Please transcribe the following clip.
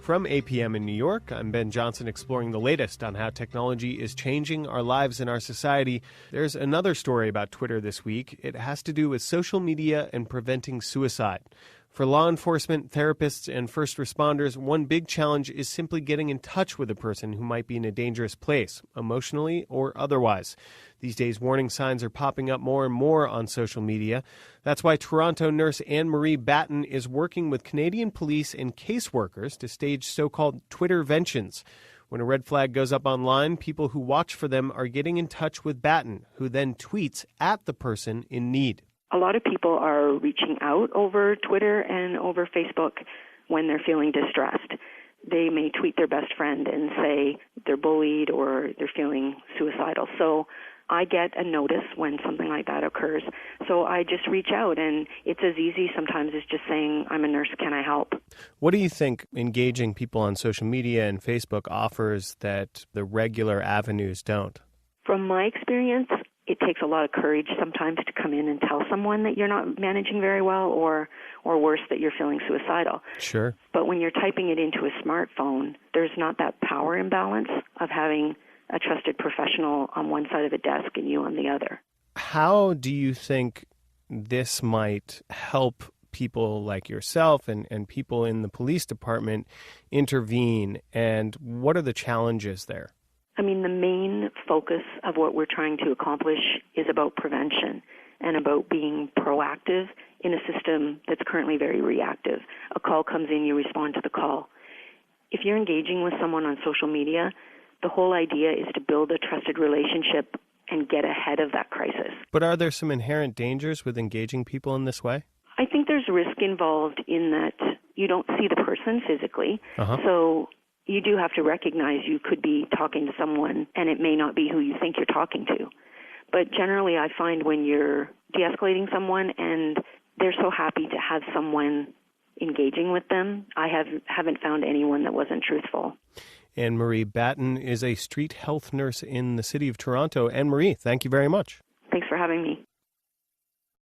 From APM in New York, I'm Ben Johnson exploring the latest on how technology is changing our lives and our society. There's another story about Twitter this week. It has to do with social media and preventing suicide. For law enforcement, therapists, and first responders, one big challenge is simply getting in touch with a person who might be in a dangerous place, emotionally or otherwise. These days, warning signs are popping up more and more on social media. That's why Toronto nurse Anne-Marie Batten is working with Canadian police and caseworkers to stage so-called Twitterventions. When a red flag goes up online, people who watch for them are getting in touch with Batten, who then tweets at the person in need. A lot of people are reaching out over Twitter and over Facebook when they're feeling distressed. They may tweet their best friend and say they're bullied or they're feeling suicidal. So I get a notice when something like that occurs. So I just reach out, and it's as easy sometimes as just saying, I'm a nurse, can I help? What do you think engaging people on social media and Facebook offers that the regular avenues don't? From my experience, it takes a lot of courage sometimes to come in and tell someone that you're not managing very well or worse, that you're feeling suicidal. Sure. But when you're typing it into a smartphone, there's not that power imbalance of having a trusted professional on one side of the desk and you on the other. How do you think this might help people like yourself and people in the police department intervene, and what are the challenges there? I mean, the main focus of what we're trying to accomplish is about prevention and about being proactive in a system that's currently very reactive. A call comes in, you respond to the call. If you're engaging with someone on social media, the whole idea is to build a trusted relationship and get ahead of that crisis. But are there some inherent dangers with engaging people in this way? I think there's risk involved in that you don't see the person physically. So you do have to recognize you could be talking to someone and it may not be who you think you're talking to. But generally, I find when you're de-escalating someone and they're so happy to have someone engaging with them, I haven't found anyone that wasn't truthful. Anne-Marie Batten is a street health nurse in the city of Toronto. Anne-Marie, thank you very much. Thanks for having me.